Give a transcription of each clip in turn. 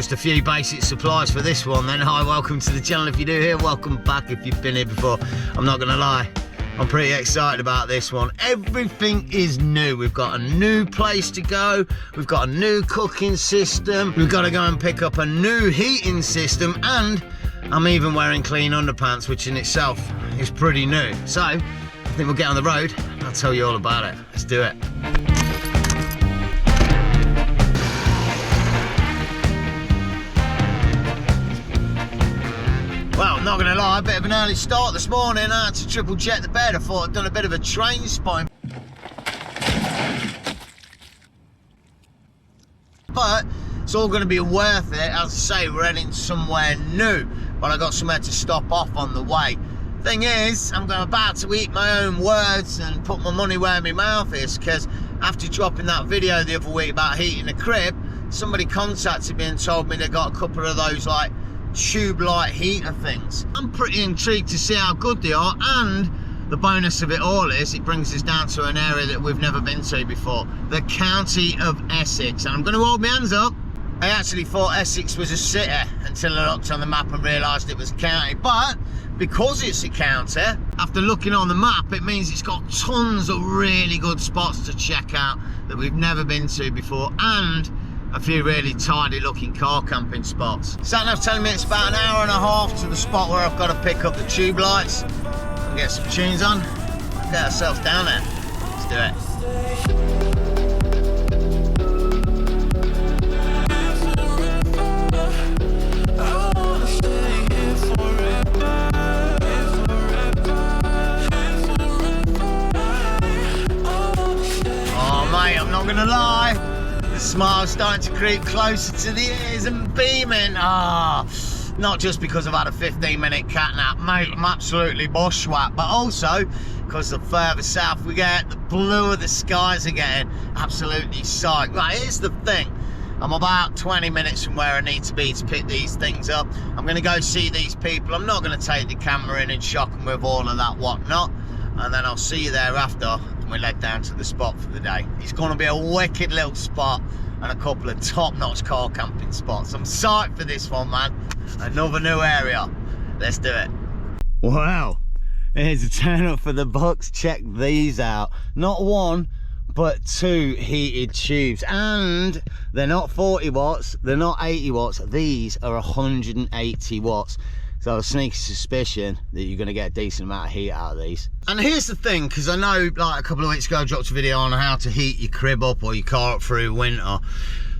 just a few basic supplies for this one then. Hi, welcome to the channel if you're new here, welcome back if you've been here before. I'm not gonna lie, I'm pretty excited about this one. Everything is new. We've got a new place to go, we've got a new cooking system, we've got to go and pick up a new heating system, and I'm even wearing clean underpants, which in itself is pretty new. So I think we'll get on the road, I'll tell you all about it. Let's do it. Well, I'm not going to lie, a bit of an early start this morning. I had to triple check the bed. I thought I'd done a bit of a train spine. But it's all going to be worth it. As I say, we're heading somewhere new, but I got somewhere to stop off on the way. Thing is, I'm about to eat my own words and put my money where my mouth is, because after dropping that video the other week about heating the crib, somebody contacted me and told me they got a couple of those like tube light heater things. I'm pretty intrigued to see how good they are, and the bonus of it all is it brings us down to an area that we've never been to before, the county of Essex. And I'm going to hold my hands up, I actually thought Essex was a city until I looked on the map and realised it was a county. But because it's a county, after looking on the map, it means it's got tons of really good spots to check out that we've never been to before, and a few really tidy looking car camping spots. Sat nav telling me it's about an hour and a half to the spot where I've got to pick up the tube lights and get some tunes on, get ourselves down there. Let's do it. Oh mate, I'm not gonna lie, the smile's starting to creep closer to the ears and beaming. Not just because I've had a 15-minute cat nap, mate, I'm absolutely bushwhacked, but also because the further south we get, the bluer the skies are getting. Absolutely psyched. Right, here's the thing. I'm about 20 minutes from where I need to be to pick these things up. I'm going to go see these people. I'm not going to take the camera in and shock them with all of that whatnot. And then I'll see you there after, and we'll head down to the spot for the day. It's going to be a wicked little spot and a couple of top-notch car camping spots. I'm psyched for this one, man. Another new area. Let's do it. Wow, here's a turn up for the bucks. Check these out. Not one, but two heated tubes, and they're not 40 watts, they're not 80 watts. These are 180 watts. So I have a sneaky suspicion that you're going to get a decent amount of heat out of these. And here's the thing, because I know like a couple of weeks ago I dropped a video on how to heat your crib up or your car up through winter.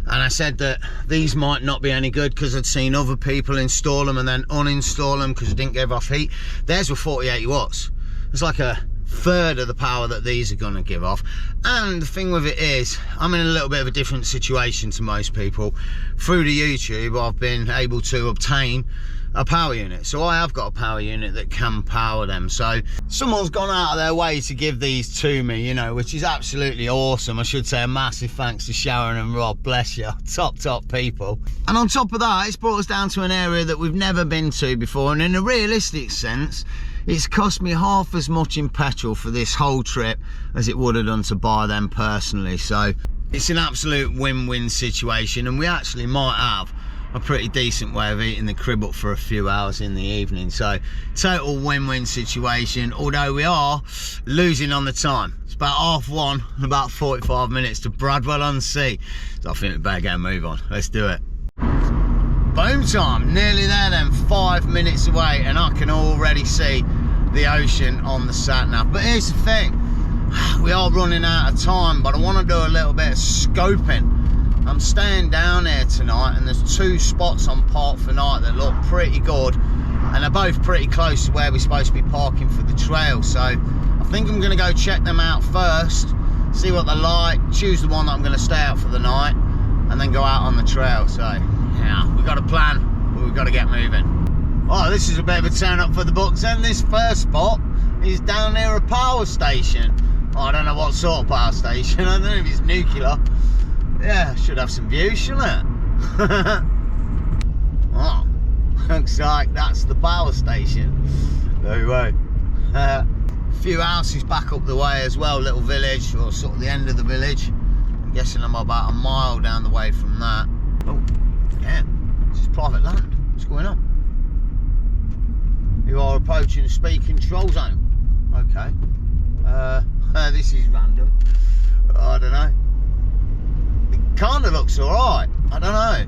And I said that these might not be any good because I'd seen other people install them and then uninstall them because it didn't give off heat. Theirs were 40-80 watts. It's like a third of the power that these are going to give off. And the thing with it is, I'm in a little bit of a different situation to most people. Through the YouTube, I've been able to obtain a power unit, so I have got a power unit that can power them. So someone's gone out of their way to give these to me, you know, which is absolutely awesome. I should say a massive thanks to Sharon and Rob, bless you, top people. And on top of that, it's brought us down to an area that we've never been to before, and in a realistic sense it's cost me half as much in petrol for this whole trip as it would have done to buy them personally. So it's an absolute win-win situation, and we actually might have a pretty decent way of eating the crib up for a few hours in the evening. So total win-win situation, although we are losing on the time. It's about 1:30 and about 45 minutes to Bradwell-on-Sea. So I think we better get a move on. Let's do it. Boom time, nearly there then, 5 minutes away, and I can already see the ocean on the sat nav. But here's the thing, we are running out of time, but I want to do a little bit of scoping. I'm staying down here tonight, and there's two spots on Park for Night that look pretty good, and they're both pretty close to where we're supposed to be parking for the trail. So I think I'm going to go check them out first, see what they're like, choose the one that I'm going to stay out for the night, and then go out on the trail. So yeah, we've got a plan, but we've got to get moving. Oh, this is a bit of a turn up for the books, and this first spot is down near a power station. Oh, I don't know what sort of power station, I don't know if it's nuclear. Yeah, should have some views, shouldn't it? Oh, looks like that's the power station. Very well. A few houses back up the way as well, little village, or sort of the end of the village. I'm guessing I'm about a mile down the way from that. Oh, yeah, private land. What's going on? You are approaching the speak control zone. Okay. This is random. I don't know. It kind of looks alright. I don't know.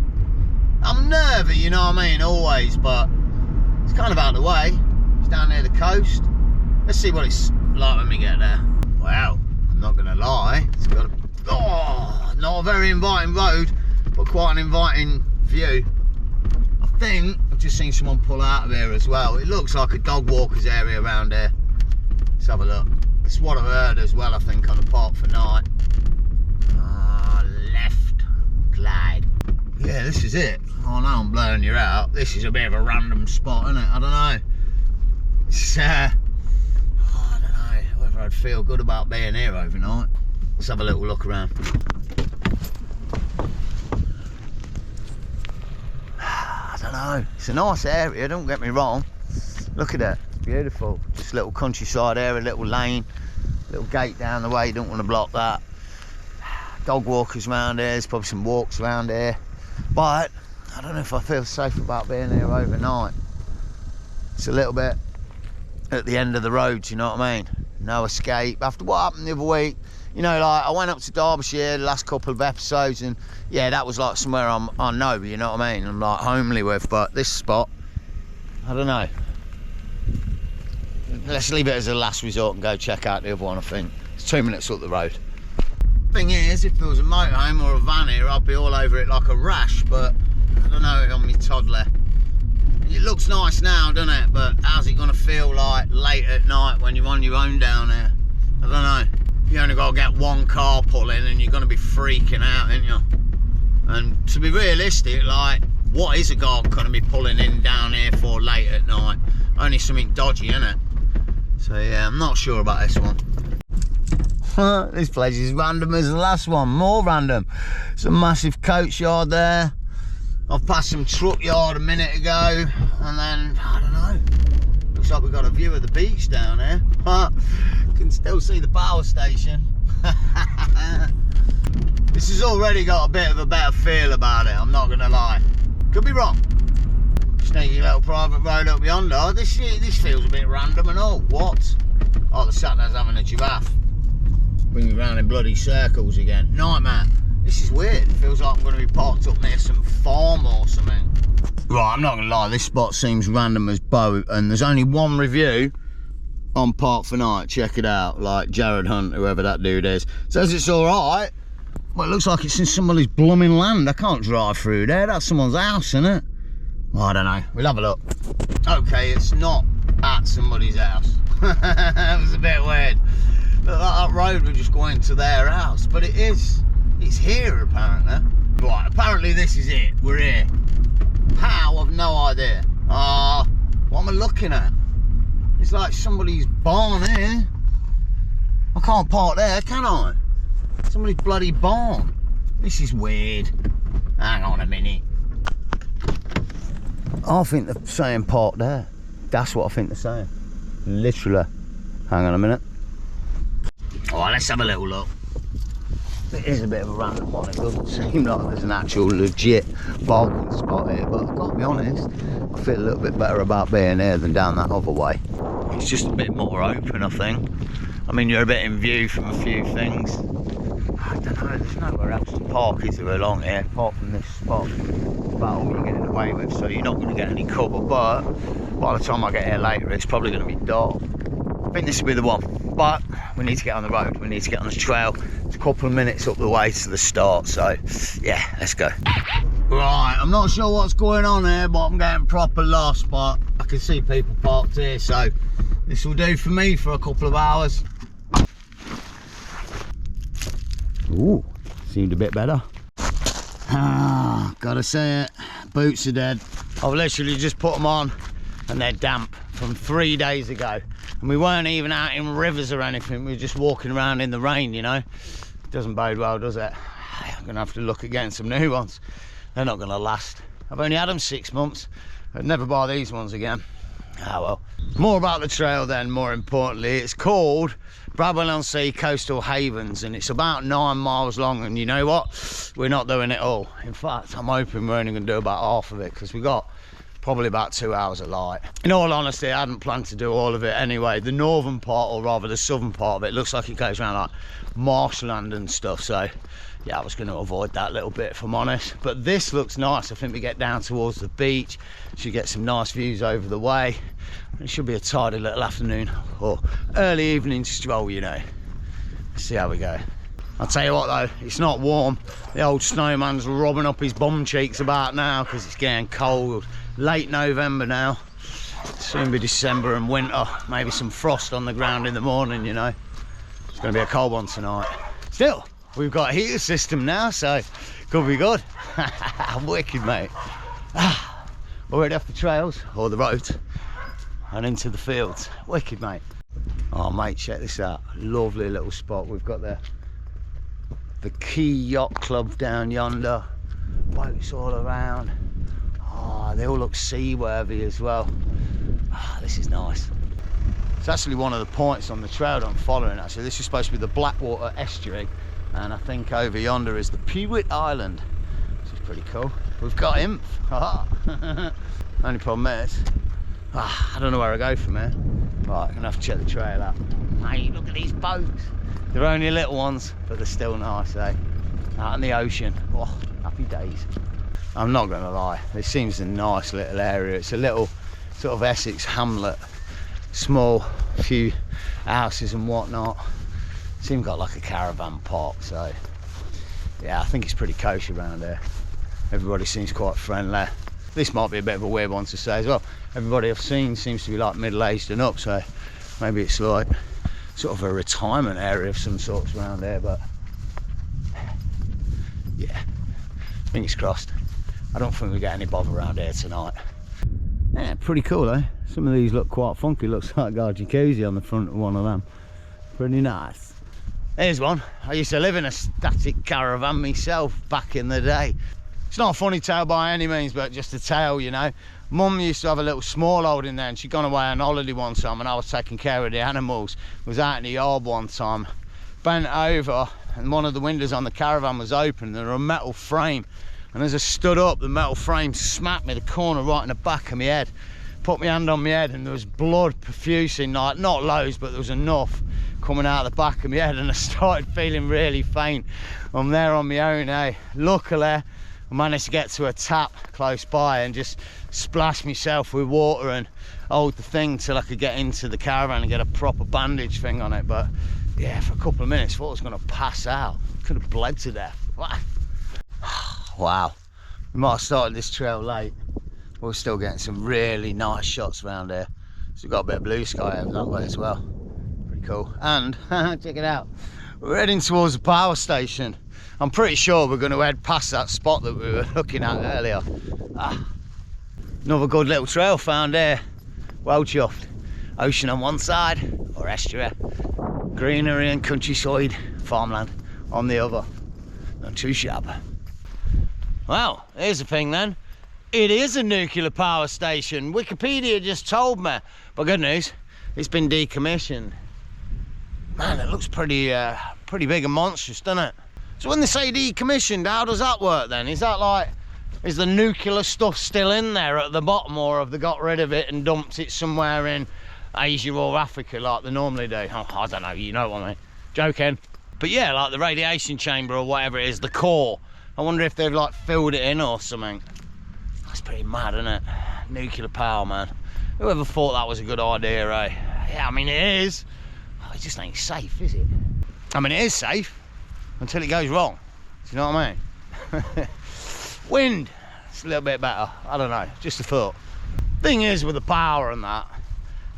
I'm nervy, you know what I mean, always, but it's kind of out of the way. It's down near the coast. Let's see what it's like when we get there. Wow, I'm not going to lie. It's got not a very inviting road, but quite an inviting view. I think I've just seen someone pull out of here as well. It looks like a dog walker's area around here. Let's have a look. It's what I've heard as well, I think, on the park for night. Left, Clyde. Yeah, this is it. Oh no, I'm blowing you out. This is a bit of a random spot, isn't it? I don't know. It's, I don't know whether I'd feel good about being here overnight. Let's have a little look around. I don't know. It's a nice area, don't get me wrong. Look at it. It's beautiful. Just a little countryside area, a little lane, little gate down the way. You don't want to block that. Dog walkers around here. There's probably some walks around here. But I don't know if I feel safe about being here overnight. It's a little bit at the end of the road, you know what I mean? No escape. After what happened the other week, you know, like I went up to Derbyshire the last couple of episodes, and yeah, that was like somewhere I know, you know what I mean? I'm like homely with, but this spot, I don't know. Let's leave it as a last resort and go check out the other one, I think. It's 2 minutes up the road. Thing is, if there was a motorhome or a van here, I'd be all over it like a rash, but I don't know on my toddler. It looks nice now, doesn't it? But how's it going to feel like late at night when you're on your own down there? I don't know. You only got to get one car pulling and you're going to be freaking out, aren't you? And to be realistic, like, what is a guy going to be pulling in down here for late at night? Only something dodgy, isn't it? So yeah, I'm not sure about this one. This place is random as the last one, more random. It's a massive coach yard there. I've passed some truck yard a minute ago, and then, I don't know, looks like we've got a view of the beach down here. Can still see the power station. This has already got a bit of a better feel about it, I'm not going to lie. Could be wrong. Sneaky little private road up yonder. This feels a bit random and all. What? Oh, the sat-nav's having a giraffe. Bring me round in bloody circles again. Nightmare. This is weird. It feels like I'm going to be parked up near some farm or something. Right, I'm not going to lie. This spot seems random as boat, and there's only one review on Park for Night. Check it out. Like Jared Hunt, whoever that dude is, says it's all right. Well, it looks like it's in somebody's blooming land. I can't drive through there. That's someone's house, isn't it? Well, I don't know. We'll have a look. Okay, it's not at somebody's house. That was a bit weird. Look, that road would just go into their house, but it is. It's here apparently. Right, apparently this is it. We're here. How? I've no idea. What am I looking at? It's like somebody's barn here. I can't park there, can I? Somebody's bloody barn. This is weird. Hang on a minute. I think they're saying park there. That's what I think they're saying. Literally. Hang on a minute. Alright, let's have a little look. It is a bit of a random one. It doesn't seem like there's an actual legit parking spot here, but I've got to be honest, I feel a little bit better about being here than down that other way. It's just a bit more open, I think. I mean, you're a bit in view from a few things. I don't know, there's nowhere else to park, is there, along here, apart from this spot. It's about all you're getting away with, so you're not going to get any cover, but by the time I get here later, it's probably going to be dark. I think this will be the one, but we need to get on the road, we need to get on the trail. It's a couple of minutes up the way to the start, so yeah, let's go. Right, I'm not sure what's going on here, but I'm getting proper lost, but I can see people parked here, so this will do for me for a couple of hours. Ooh, seemed a bit better. Gotta say it, boots are dead. I've literally just put them on and they're damp from 3 days ago. And we weren't even out in rivers or anything, we were just walking around in the rain, you know. Doesn't bode well, does it? I'm gonna have to look at getting some new ones. They're not gonna last. I've only had them 6 months. I'd never buy these ones again. Ah well. More about the trail then, more importantly. It's called Bradwell-on-Sea Coastal Havens, and it's about 9 miles long, and you know what? We're not doing it all. In fact, I'm hoping we're only going to do about half of it, because we got probably about 2 hours of light. In all honesty, I hadn't planned to do all of it anyway. The northern part, or rather the southern part of it, looks like it goes around like marshland and stuff, so yeah, I was going to avoid that little bit if I'm honest. But this looks nice. I think we get down towards the beach, should get some nice views over the way. It should be a tidy little afternoon or early evening stroll, you know. Let's see how we go. I'll tell you what though, it's not warm. The old snowman's rubbing up his bum cheeks about now because it's getting cold. Late November now, soon be December and winter. Maybe some frost on the ground in the morning, you know. It's going to be a cold one tonight. Still, we've got a heater system now, so could be good. Wicked, mate. Already off the trails, or the roads, and into the fields. Wicked, mate. Oh, mate, check this out. Lovely little spot. We've got the Key Yacht Club down yonder. Boats all around. Oh, they all look seaworthy as well. Oh, this is nice. It's actually one of the points on the trail that I'm following, actually. This is supposed to be the Blackwater Estuary, and I think over yonder is the Pewit Island, which is pretty cool. We've got him. Only problem is, I don't know where I go from here. Right, I'm gonna have to check the trail out. Mate, look at these boats. They're only little ones, but they're still nice, eh? Out in the ocean. Oh, happy days. I'm not gonna lie, this seems a nice little area. It's a little sort of Essex hamlet, small, few houses and whatnot. It's even got like a caravan park, so yeah, I think it's pretty kosher around here. Everybody seems quite friendly. This might be a bit of a weird one to say as well. Everybody I've seen seems to be like middle-aged and up, so maybe it's like sort of a retirement area of some sorts around there, but yeah, fingers crossed. I don't think we get any bother around here tonight. Yeah, pretty cool, eh? Some of these look quite funky. Looks like a jacuzzi on the front of one of them. Pretty nice. Here's one. I used to live in a static caravan myself back in the day. It's not a funny tale by any means, but just a tale, you know. Mum used to have a little small holding there, and she'd gone away on holiday one time, and I was taking care of the animals. Was out in the yard one time, bent over, and one of the windows on the caravan was open, and there was a metal frame. And as I stood up, the metal frame smacked me the corner right in the back of my head. Put my hand on my head, and there was blood profusing, like not loads, but there was enough coming out of the back of my head, and I started feeling really faint. I'm there on my own, eh? Luckily, I managed to get to a tap close by and just splash myself with water and hold the thing till I could get into the caravan and get a proper bandage thing on it. But yeah, for a couple of minutes, I thought I was going to pass out. Could have bled to death. Wow, we might have started this trail late. We're still getting some really nice shots around here. So we've got a bit of blue sky over that way as well. Pretty cool. And check it out, we're heading towards the power station. I'm pretty sure we're going to head past that spot that we were looking at earlier. Another good little trail found here. Well chuffed. Ocean on one side, or estuary. Greenery and countryside, farmland on the other. Not too shabby. Well, here's the thing then. It is a nuclear power station. Wikipedia just told me. But good news, it's been decommissioned. Man, it looks pretty big and monstrous, doesn't it? So when they say decommissioned, how does that work then? Is that like, is the nuclear stuff still in there at the bottom, or have they got rid of it and dumped it somewhere in Asia or Africa like they normally do? Oh, I don't know, you know what I mean. Joking. But yeah, like the radiation chamber or whatever it is, the core. I wonder if they've like filled it in or something. That's pretty mad, isn't it? Nuclear power, man. Whoever thought that was a good idea, eh? Yeah, I mean it is. Oh, it just ain't safe, is it? I mean it is safe until it goes wrong. Do you know what I mean? Wind, it's a little bit better. I don't know, just a thought. Thing is with the power and that,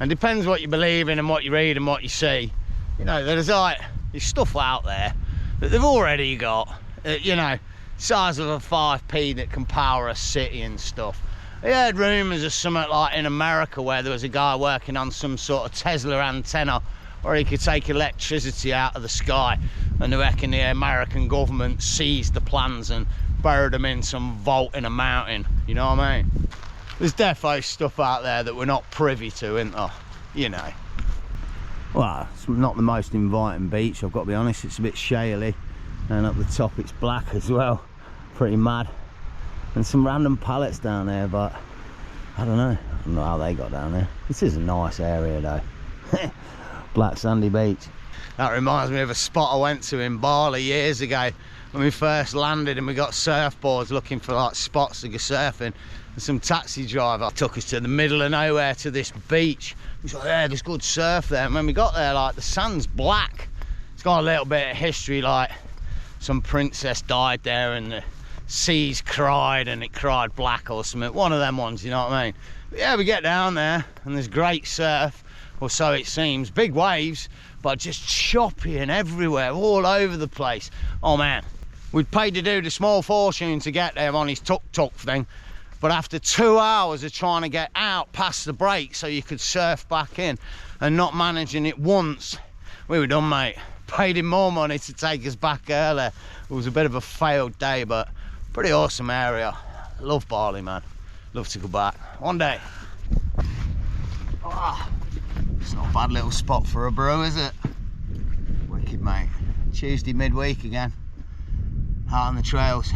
and depends what you believe in and what you read and what you see. You know, there's like there's stuff out there that they've already got. You know, size of a 5p that can power a city and stuff. I heard rumours of something like in America where there was a guy working on some sort of Tesla antenna where he could take electricity out of the sky, and they reckon the American government seized the plans and buried them in some vault in a mountain. You know what I mean? There's defo stuff out there that we're not privy to, isn't there? You know. Well, it's not the most inviting beach, I've got to be honest. It's a bit shaly, and up the top it's black as well. Pretty mad. And some random pallets down there, but I don't know how they got down there. This is a nice area though. Black sandy beach. That reminds me of a spot I went to in Bali years ago when we first landed, and we got surfboards looking for like spots to go surfing, and some taxi driver took us to the middle of nowhere to this beach. He's like, yeah, there's good surf there. And when we got there, like, the sand's black. It's got a little bit of history, like some princess died there and the seas cried and it cried black or something. One of them ones, you know what I mean? But yeah, we get down there and there's great surf, or so it seems. Big waves, but just choppy and everywhere, all over the place. Oh man, we'd paid the dude a small fortune to get there on his tuk-tuk thing, but after 2 hours of trying to get out past the break so you could surf back in and not managing it once, we were done, mate. Paid him more money to take us back earlier. It was a bit of a failed day, but pretty awesome area. Love Bali, man. Love to go back one day. Oh, it's not a bad little spot for a brew, is it? Wicked, mate. Tuesday midweek again. Out on the trails.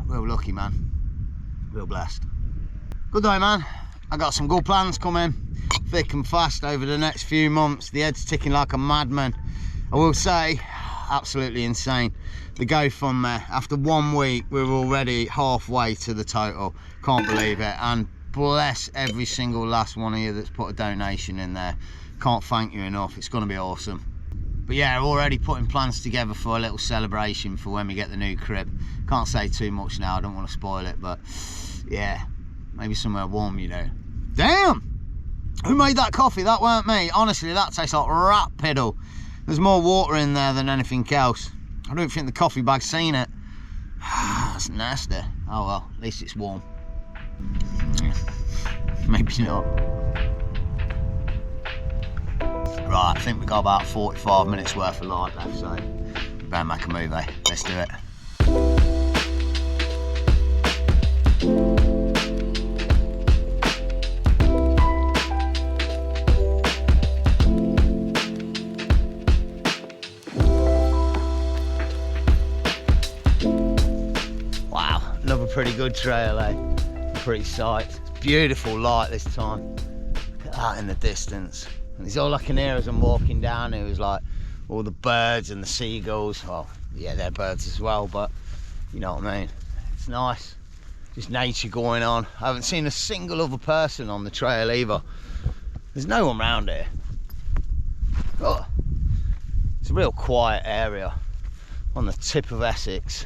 Real lucky, man. Real blessed. Good day, man. I got some good plans coming, thick and fast, over the next few months. The head's ticking like a madman. I will say, absolutely insane. The GoFundMe, after 1 week, we're already halfway to the total. Can't believe it. And bless every single last one of you that's put a donation in there. Can't thank you enough. It's going to be awesome. But yeah, already putting plans together for a little celebration for when we get the new crib. Can't say too much now, I don't want to spoil it, but yeah, maybe somewhere warm, you know. Damn! Who made that coffee? That weren't me. Honestly, that tastes like rat piddle. There's more water in there than anything else. I don't think the coffee bag's seen it. That's nasty. Oh well, at least it's warm. Maybe not. Right, I think we've got about 45 minutes worth of light left, so we better make a move, eh? Let's do it. Another pretty good trail, eh? Pretty sight. It's beautiful light this time. Look at that in the distance. And it's all I can hear as I'm walking down here is like all the birds and the seagulls. Well, yeah, they're birds as well, but you know what I mean. It's nice. Just nature going on. I haven't seen a single other person on the trail either. There's no one around here. Oh, it's a real quiet area on the tip of Essex.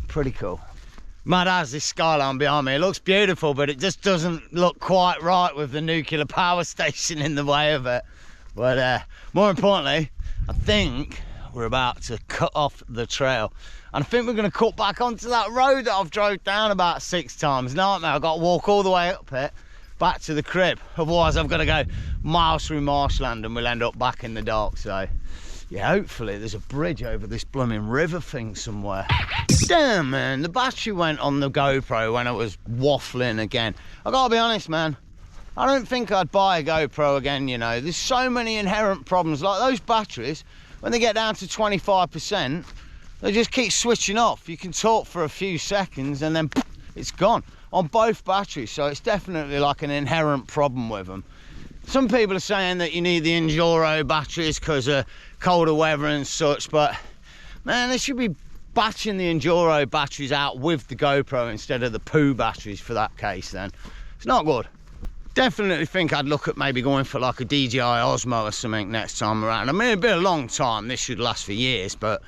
Pretty cool. Mad as this skyline behind me. It looks beautiful, but it just doesn't look quite right with the nuclear power station in the way of it. But more importantly, I think we're about to cut off the trail. And I think we're going to cut back onto that road that I've drove down about 6 times. Nightmare, I've got to walk all the way up it, back to the crib. Otherwise, I've got to go miles through marshland and we'll end up back in the dark. So yeah, hopefully there's a bridge over this blooming river thing somewhere. Damn, man, the battery went on the GoPro when I was waffling again. I gotta be honest, man, I don't think I'd buy a GoPro again, you know. There's so many inherent problems. Like those batteries, when they get down to 25%, they just keep switching off. You can talk for a few seconds and then it's gone on both batteries. So it's definitely like an inherent problem with them. Some people are saying that you need the Enduro batteries because of colder weather and such, but man, they should be batching the Enduro batteries out with the GoPro instead of the poo batteries for that case then. It's not good. Definitely think I'd look at maybe going for like a DJI Osmo or something next time around. I mean, it'd be a long time, this should last for years, but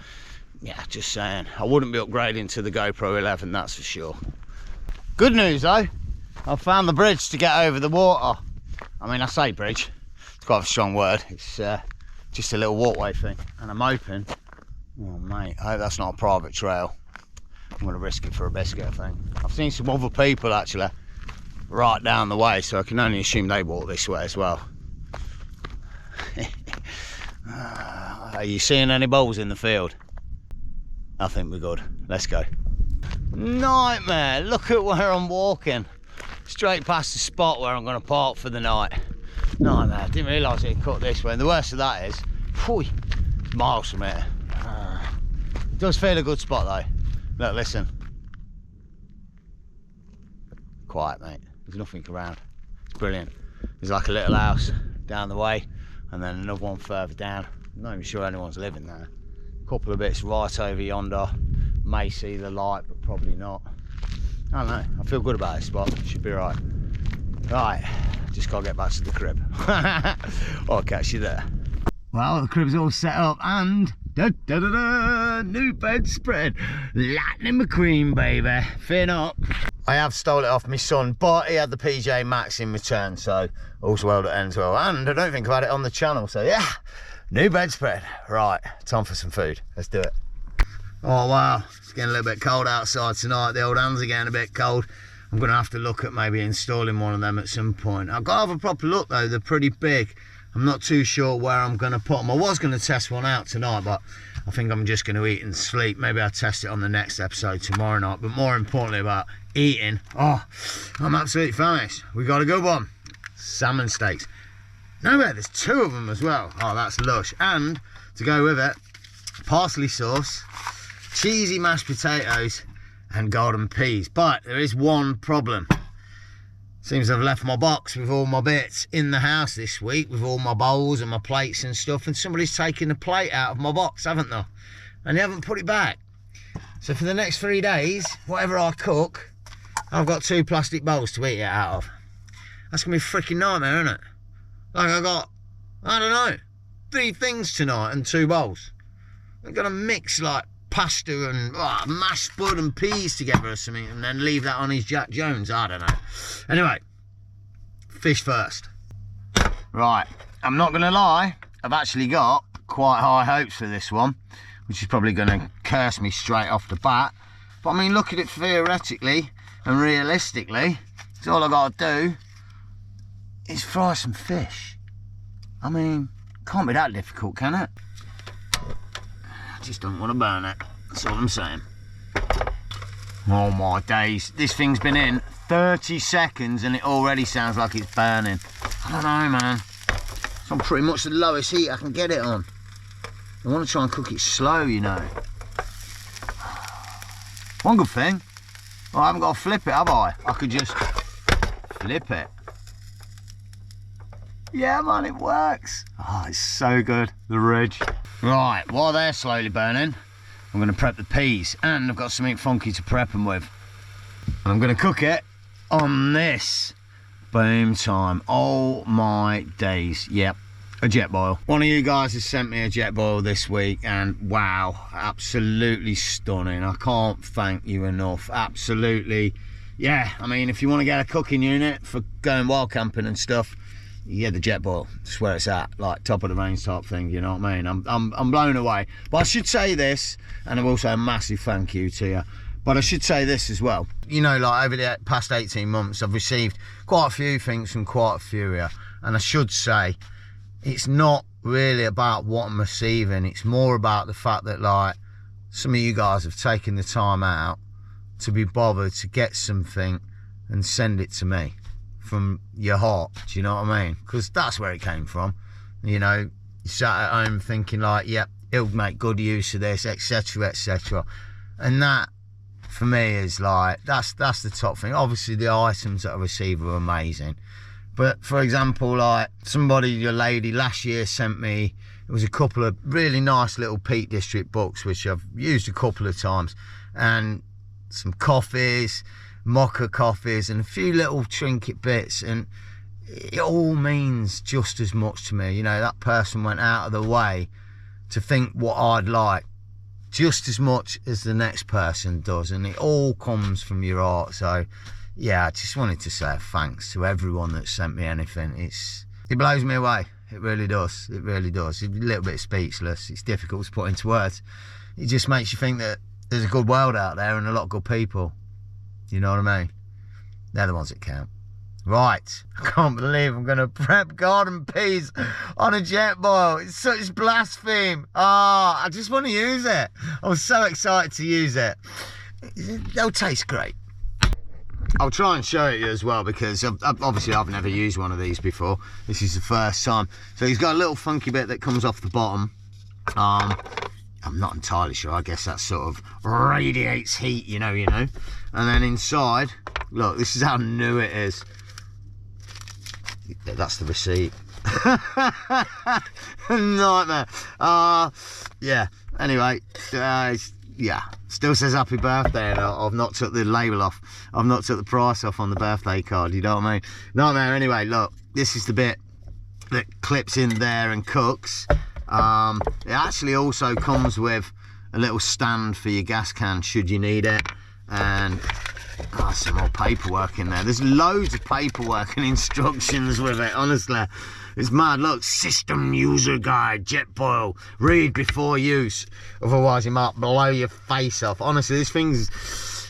yeah, just saying, I wouldn't be upgrading to the GoPro 11, that's for sure. Good news though, I found the bridge to get over the water. I mean, I say bridge, it's quite a strong word. It's just a little walkway thing, and I'm hoping, oh mate, I hope that's not a private trail. I'm going to risk it for a biscuit, I think. I've seen some other people actually right down the way, so I can only assume they walk this way as well. Are you seeing any balls in the field? I think we're good. Let's go. Nightmare, look at where I'm walking. straight past the spot where I'm going to park for the night. No, man, I didn't realise it cut this way. And the worst of that is, whew, miles from it. It does feel a good spot though. Look, listen. Quiet, mate. There's nothing around. It's brilliant. There's like a little house down the way, and then another one further down. I'm not even sure anyone's living there. A couple of bits right over yonder. May see the light, but probably not. I don't know. I feel good about this spot. Should be right. Right, just gotta get back to the crib. I'll catch you there. Well, the crib's all set up, and new bedspread. Lightning McQueen, baby. Fear not. I have stole it off my son, but he had the PJ Max in return, so all's well that ends well. And I don't think I've had it on the channel, so yeah, new bedspread. Right, time for some food. Let's do it. Oh wow, it's getting a little bit cold outside tonight. The old hands are getting a bit cold. I'm gonna have to look at maybe installing one of them at some point. I've got to have a proper look though. They're pretty big. I'm not too sure where I'm gonna put them. I was gonna test one out tonight, but I think I'm just gonna eat and sleep. Maybe I'll test it on the next episode tomorrow night. But more importantly about eating, oh, I'm absolutely famished. We got a good one. Salmon steaks. No way, there's 2 of them as well. Oh, that's lush. And to go with it, parsley sauce, cheesy mashed potatoes, and golden peas. But there is one problem. Seems I've left my box with all my bits in the house this week, with all my bowls and my plates and stuff, and somebody's taken the plate out of my box, haven't they? And they haven't put it back. So for the next 3 days, whatever I cook, I've got 2 plastic bowls to eat it out of. That's gonna be a freaking nightmare, isn't it? Like I got, I don't know, 3 things tonight and 2 bowls. I'm gonna mix like pasta and mashed bud and peas together or something, and then leave that on his Jack Jones. I don't know. Anyway, fish first. Right, I'm not gonna lie, I've actually got quite high hopes for this one, which is probably gonna curse me straight off the bat. But I mean, look at it theoretically and realistically. So all I gotta do is fry some fish. I mean, can't be that difficult, can it? Just don't want to burn it, that's all I'm saying. Oh my days, this thing's been in 30 seconds and it already sounds like it's burning. I don't know, man. It's on pretty much the lowest heat I can get it on. I want to try and cook it slow, you know. One good thing, well, I haven't got to flip it, have I? I could just flip it. Yeah, man, it works. Oh, it's so good, the ridge. Right, while they're slowly burning, I'm gonna prep the peas, and I've got something funky to prep them with. And I'm gonna cook it on this. Boom time. Oh my days. Yep, a jet boil. One of you guys has sent me a jet boil this week, and wow, absolutely stunning. I can't thank you enough. Absolutely. Yeah, I mean, if you want to get a cooking unit for going wild camping and stuff, yeah, the jet boil, that's where it's at, like top of the range type thing, you know what I mean? I'm blown away. But I should say this, and I will say a massive thank you to you, but I should say this as well. You know, like over the past 18 months, I've received quite a few things from quite a few here, and I should say, it's not really about what I'm receiving, it's more about the fact that, like, some of you guys have taken the time out to be bothered to get something and send it to me from your heart. Do you know what I mean? Because that's where it came from. You know, you sat at home thinking like, yep, he'll make good use of this, etc, etc. And that for me is like, that's the top thing. Obviously the items that I receive are amazing, but for example, like somebody, your lady last year sent me, it was a couple of really nice little Peak District books which I've used a couple of times, and some coffees, mocha coffees, and a few little trinket bits, and it all means just as much to me. You know, that person went out of the way to think what I'd like just as much as the next person does, and it all comes from your heart. So yeah, I just wanted to say thanks to everyone that sent me anything. It blows me away, it really does, it really does. It's a little bit speechless, it's difficult to put into words. It just makes you think that there's a good world out there and a lot of good people. You know what I mean? They're the ones that count. Right, I can't believe I'm gonna prep garden peas on a jet boil. It's such blaspheme. I just want to use it. I'm so excited to use it. They'll taste great. I'll try and show it you as well, because obviously I've never used one of these before. This is the first time. So he's got a little funky bit that comes off the bottom. I'm not entirely sure. I guess that sort of radiates heat, you know. And then inside, look, this is how new it is. That's the receipt. Nightmare. Yeah. Anyway, yeah, still says happy birthday, and I've not took the label off. I've not took the price off on the birthday card, you know what I mean? Nightmare. Anyway, look, this is the bit that clips in there and cooks. It actually also comes with a little stand for your gas can should you need it, and some more paperwork in there. There's loads of paperwork and instructions with it, honestly. It's mad. Look, system user guide, jet boil, read before use, otherwise you might blow your face off. Honestly, this thing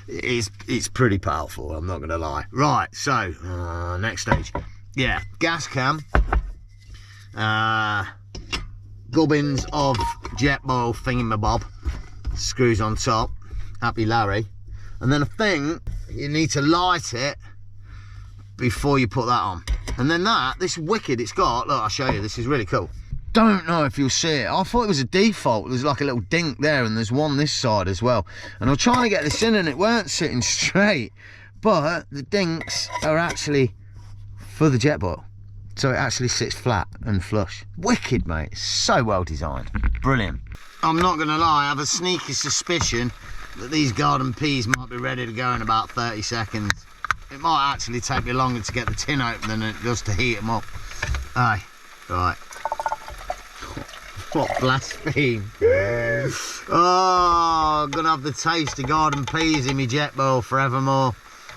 it's pretty powerful, I'm not gonna lie. Right, so next stage. Yeah, gas can, gubbins of jet boil thingamabob, screws on top, happy Larry, and then a thing, you need to light it before you put that on. And then this wicked, it's got, look, I'll show you, this is really cool. Don't know if you'll see it. I thought it was a default. There's like a little dink there, and there's one this side as well. And I'm trying to get this in and it weren't sitting straight, but the dinks are actually for the jet boil. So it actually sits flat and flush. Wicked, mate. So well designed. Brilliant. I'm not gonna lie, I have a sneaky suspicion that these garden peas might be ready to go in about 30 seconds. It might actually take me longer to get the tin open than it does to heat them up. Aye, right. What blaspheme. Oh, I'm gonna have the taste of garden peas in my jet bowl forevermore.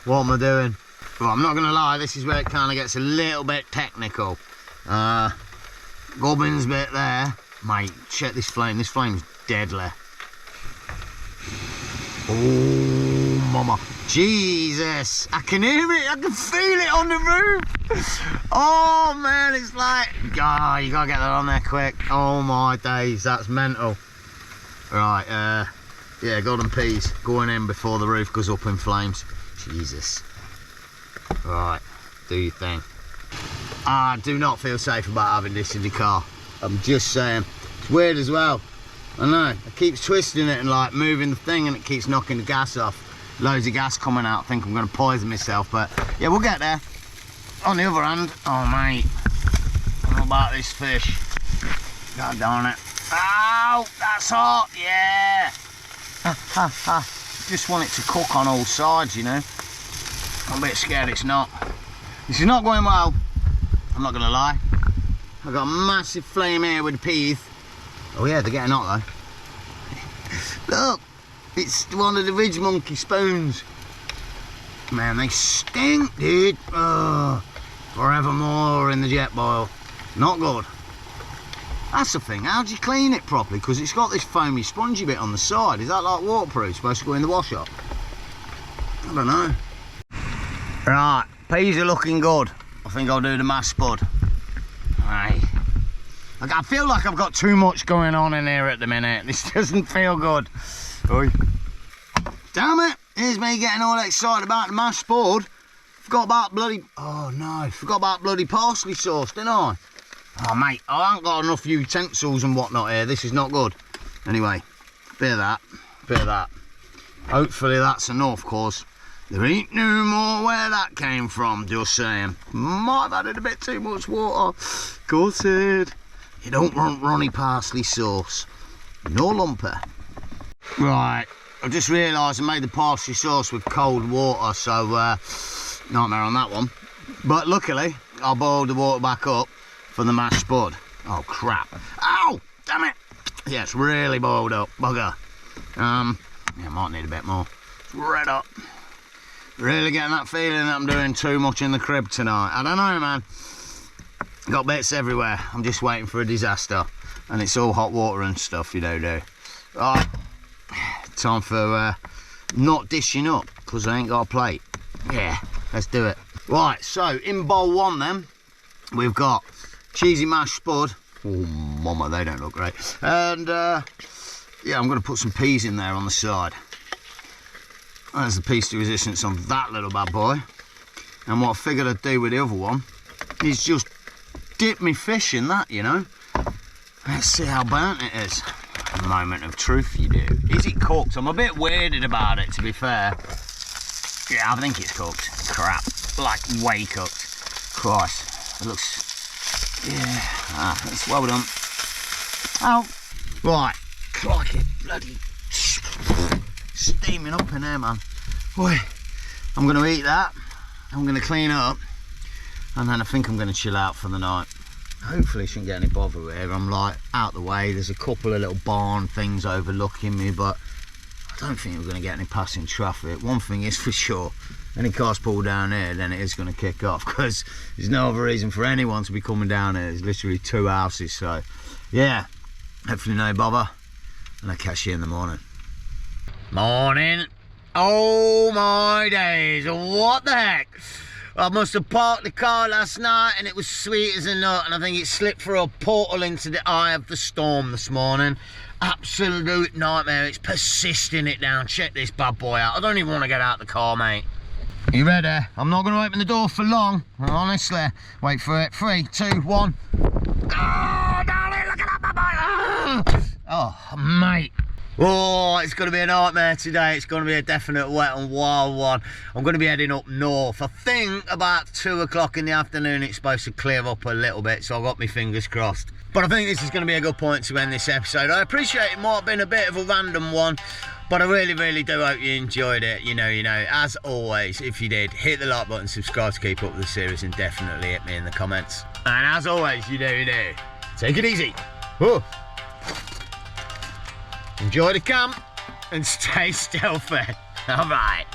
What am I doing? Well, I'm not gonna lie, this is where it kind of gets a little bit technical. Gubbins bit there. Mate, check this flame. This flame's deadly. Oh, mama. Jesus, I can hear it, I can feel it on the roof. Oh man, it's like, you gotta get that on there quick. Oh my days, that's mental. Right, yeah, golden peas going in before the roof goes up in flames. Jesus. Right, do your thing. I do not feel safe about having this in the car. I'm just saying. It's weird as well. I know, it keeps twisting it and like moving the thing, and it keeps knocking the gas off. Loads of gas coming out. I think I'm going to poison myself, but yeah, we'll get there. On the other hand, oh mate, what about this fish? God darn it. Ow, that's hot, yeah. Just want it to cook on all sides, you know. I'm a bit scared it's not. This is not going well, I'm not going to lie. I've got a massive flame here with the peas. Oh yeah, they're getting hot though. Look. It's one of the Ridge Monkey spoons. Man, they stink, dude. Oh, forevermore in the jet boil. Not good. That's the thing, how do you clean it properly? Because it's got this foamy, spongy bit on the side. Is that like waterproof, supposed to go in the wash up? I don't know. Right, peas are looking good. I think I'll do the mash spud. Aye. I feel like I've got too much going on in here at the minute. This doesn't feel good. Oi. Damn it, here's me getting all excited about the mashed spud. Forgot about bloody, oh no, forgot about bloody parsley sauce, didn't I? Oh mate, I haven't got enough utensils and whatnot here, this is not good. Anyway, bit of that. Hopefully that's enough, cause there ain't no more where that came from, just saying. Might have added a bit too much water. Gutted. You don't want runny parsley sauce. No lumper. Right, I've just realised I made the parsley sauce with cold water, so nightmare on that one. But luckily, I boiled the water back up for the mashed spud. Oh crap. Ow! Damn it! Yeah, it's really boiled up. Bugger. Yeah, I might need a bit more. It's red up. Really getting that feeling that I'm doing too much in the crib tonight. I don't know, man. Got bits everywhere. I'm just waiting for a disaster. And it's all hot water and stuff, you do. Right. Time for not dishing up, because I ain't got a plate. Yeah, let's do it. Right, so in bowl one then, we've got cheesy mashed spud. Oh, mama, they don't look great. And yeah, I'm going to put some peas in there on the side. There's the piece de resistance on that little bad boy. And what I figured I'd do with the other one is just dip me fish in that, you know. Let's see how burnt it is. A moment of truth, you do. Is it cooked? I'm a bit weirded about it, to be fair. Yeah, I think it's cooked. Crap. Like, way cooked. Christ. It looks... Yeah. It's well done. Oh. Right. Crikey. Bloody... Steaming up in there, man. Boy. I'm going to eat that. I'm going to clean up. And then I think I'm going to chill out for the night. Hopefully shouldn't get any bother here. I'm like out the way. There's a couple of little barn things overlooking me, but I don't think we're going to get any passing traffic. One thing is for sure, any cars pull down here, then it is going to kick off, because there's no other reason for anyone to be coming down here. There's literally 2 houses, so yeah, hopefully no bother, and I'll catch you in the morning. Morning. Oh my days, what the heck? I must have parked the car last night and it was sweet as a nut, and I think it slipped through a portal into the eye of the storm this morning. Absolute nightmare. It's persisting it down. Check this bad boy out. I don't even want to get out the car, mate. You ready? I'm not going to open the door for long, honestly. Wait for it. 3, 2, 1. Oh, darling, look at that bad boy. Oh, mate. Oh, it's going to be a nightmare today. It's going to be a definite wet and wild one. I'm going to be heading up north. I think about 2 o'clock in the afternoon it's supposed to clear up a little bit, so I've got my fingers crossed. But I think this is going to be a good point to end this episode. I appreciate it might have been a bit of a random one, but I really do hope you enjoyed it. You know, as always, if you did, hit the like button, subscribe to keep up with the series, and definitely hit me in the comments. And as always, you know, take it easy. Whoa. Enjoy the camp and stay stealthy. All right.